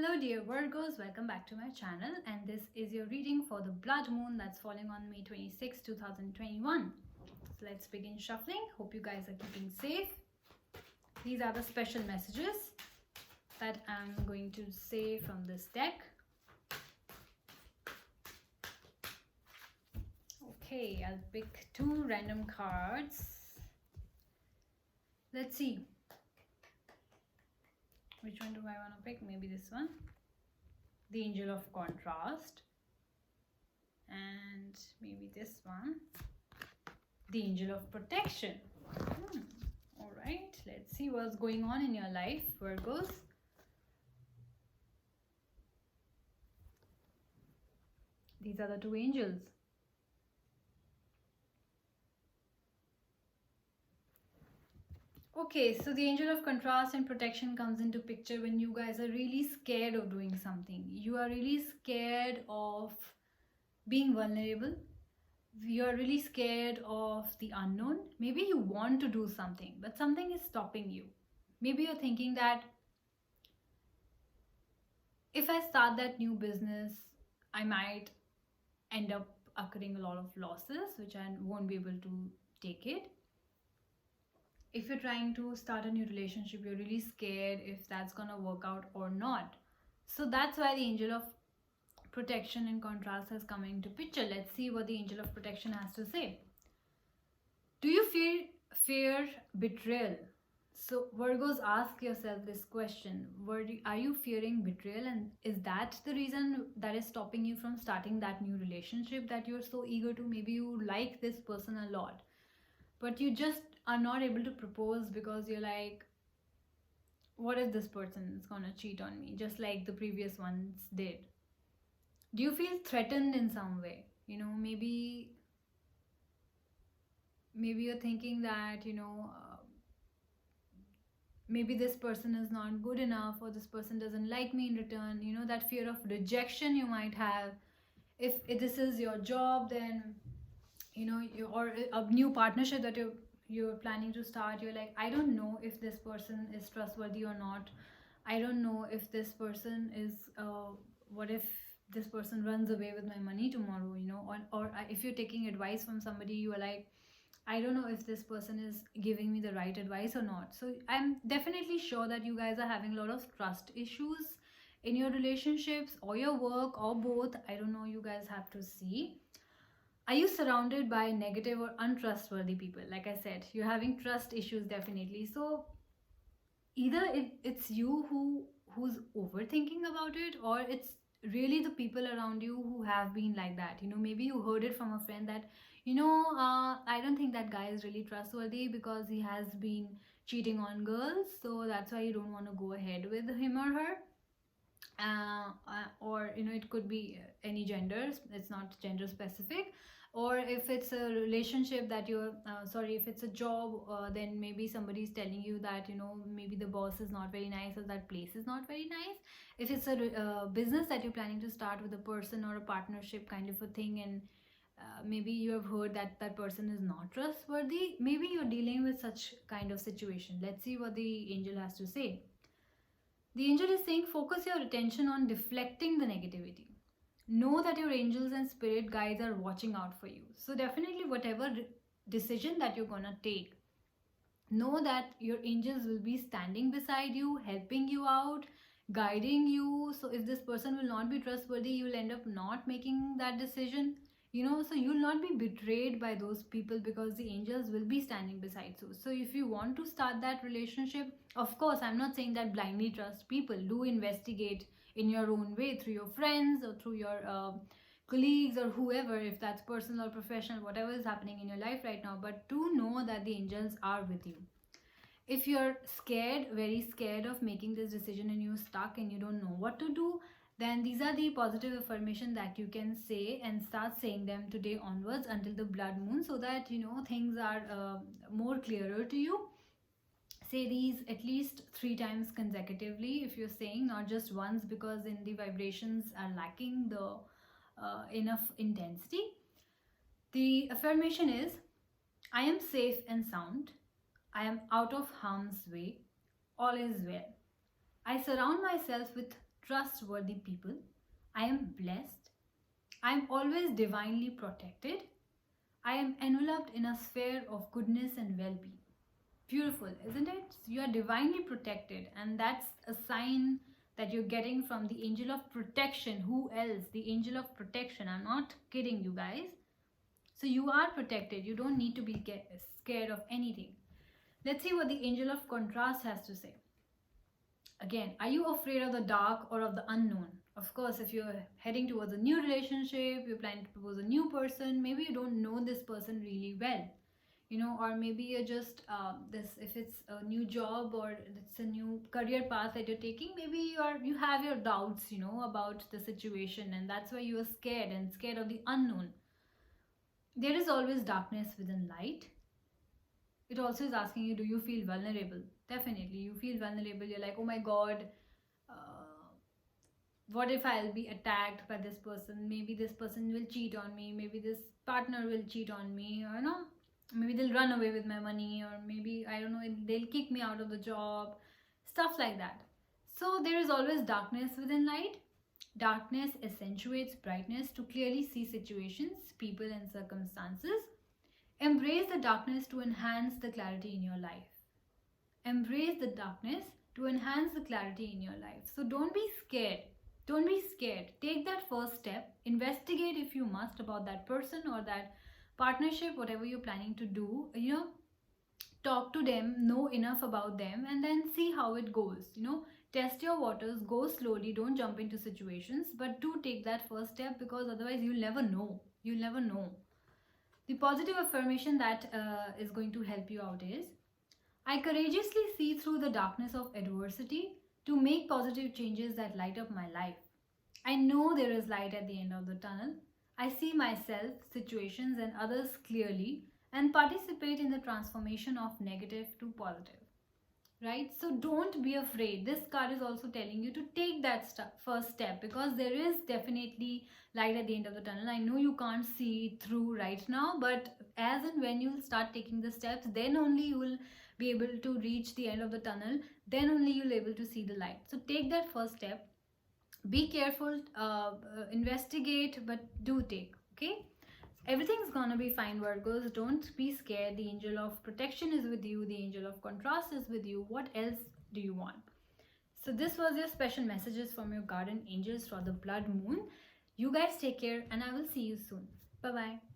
Hello dear Virgos, welcome back to my channel, and this is your reading for the blood moon that's falling on May 26, 2021. So let's begin shuffling. Hope you guys are keeping safe. These are the special messages that I'm going to say from this deck. Okay, I'll pick two random cards. Let's see. Which one do I want to pick? Maybe this one. The Angel of Contrast. And maybe this one. The Angel of Protection. Alright, let's see what's going on in your life, Virgos. These are the two angels. Okay, so the Angel of Contrast and Protection comes into picture when you guys are really scared of doing something. You are really scared of being vulnerable. You are really scared of the unknown. Maybe you want to do something, but something is stopping you. Maybe you're thinking that if I start that new business, I might end up occurring a lot of losses, which I won't be able to take it. If you're trying to start a new relationship, you're really scared if that's gonna work out or not. So that's why the Angel of Protection and Contrast has come into picture. Let's see what the Angel of Protection has to say. Do you fear betrayal? So Virgos, ask yourself this question. Are you fearing betrayal, and is that the reason that is stopping you from starting that new relationship that you're so eager to? Maybe you like this person a lot, but you just are not able to propose because you're like, what if this person is gonna cheat on me just like the previous ones did? Do you feel threatened in some way? You know, maybe you're thinking that, maybe this person is not good enough, or this person doesn't like me in return. You know, that fear of rejection you might have. If this is your job, then or a new partnership that you're planning to start, you're like, I don't know if this person is trustworthy or not. I don't know if this person is what if this person runs away with my money tomorrow, or if you're taking advice from somebody, you are like, I don't know if this person is giving me the right advice or not. So I'm definitely sure that you guys are having a lot of trust issues in your relationships or your work or both. I don't know, you guys have to see. Are you surrounded by negative or untrustworthy people? Like I said, you're having trust issues definitely. So either it's you who's overthinking about it, or it's really the people around you who have been like that. Maybe you heard it from a friend that, I don't think that guy is really trustworthy because he has been cheating on girls, so that's why you don't want to go ahead with him or her. Or it could be any gender, it's not gender specific. Or if it's a relationship that you're if it's a job, then maybe somebody's telling you that maybe the boss is not very nice, or that place is not very nice. If it's a business that you're planning to start with a person, or a partnership kind of a thing, and maybe you have heard that that person is not trustworthy, maybe you're dealing with such kind of situation. Let's see what the angel has to say. The angel is saying, focus your attention on deflecting the negativity. Know that your angels and spirit guides are watching out for you. So definitely whatever decision that you're gonna take, know that your angels will be standing beside you, helping you out, guiding you. So if this person will not be trustworthy, you will end up not making that decision. So you'll not be betrayed by those people, because the angels will be standing beside you. So if you want to start that relationship, of course, I'm not saying that blindly trust people. Do investigate in your own way, through your friends or through your colleagues or whoever, if that's personal or professional, whatever is happening in your life right now. But do know that the angels are with you. If you're scared, very scared of making this decision, and you're stuck and you don't know what to do, then these are the positive affirmation that you can say, and start saying them today onwards until the blood moon, so that things are more clearer to you. Say these at least 3 times consecutively if you're saying, not just once, because in the vibrations are lacking the enough intensity. The affirmation is, I am safe and sound. I am out of harm's way. All is well. I surround myself with trustworthy people. I am blessed. I am always divinely protected. I am enveloped in a sphere of goodness and well being. Beautiful, isn't it? You are divinely protected, and that's a sign that you're getting from the angel of protection. Who else? The angel of protection. I'm not kidding you guys. So you are protected. You don't need to be scared of anything. Let's see what the angel of contrast has to say. Again, are you afraid of the dark or of the unknown? Of course, if you're heading towards a new relationship, you're planning to propose a new person, maybe you don't know this person really well, or maybe you're just if it's a new job or it's a new career path that you're taking, maybe you have your doubts, about the situation, and that's why you are scared of the unknown. There is always darkness within light. It also is asking you, do you feel vulnerable? Definitely, you feel vulnerable. You're like, oh my god, what if I'll be attacked by this person? Maybe this person will cheat on me. Maybe this partner will cheat on me. Maybe they'll run away with my money, or maybe, I don't know, they'll kick me out of the job. Stuff like that. So there is always darkness within light. Darkness accentuates brightness to clearly see situations, people, and circumstances. Embrace the darkness to enhance the clarity in your life. Embrace the darkness to enhance the clarity in your life. So don't be scared. Don't be scared. Take that first step. Investigate if you must about that person or that partnership, whatever you're planning to do. Talk to them, know enough about them, and then see how it goes. Test your waters, go slowly, don't jump into situations, but do take that first step, because otherwise you'll never know. You'll never know. The positive affirmation that is going to help you out is, I courageously see through the darkness of adversity to make positive changes that light up my life. I know there is light at the end of the tunnel. I see myself, situations, and others clearly and participate in the transformation of negative to positive. Right? So don't be afraid. This card is also telling you to take that first step, because there is definitely light at the end of the tunnel. I know you can't see it through right now, but as and when you start taking the steps, then only you will be able to reach the end of the tunnel. Then only you'll be able to see the light. So take that first step. Be careful, investigate, but do take. Okay? Everything's gonna be fine, Virgos. Don't be scared. The angel of protection is with you. The angel of contrast is with you. What else do you want? So this was your special messages from your guardian angels for the blood moon. You guys take care, and I will see you soon. Bye-bye.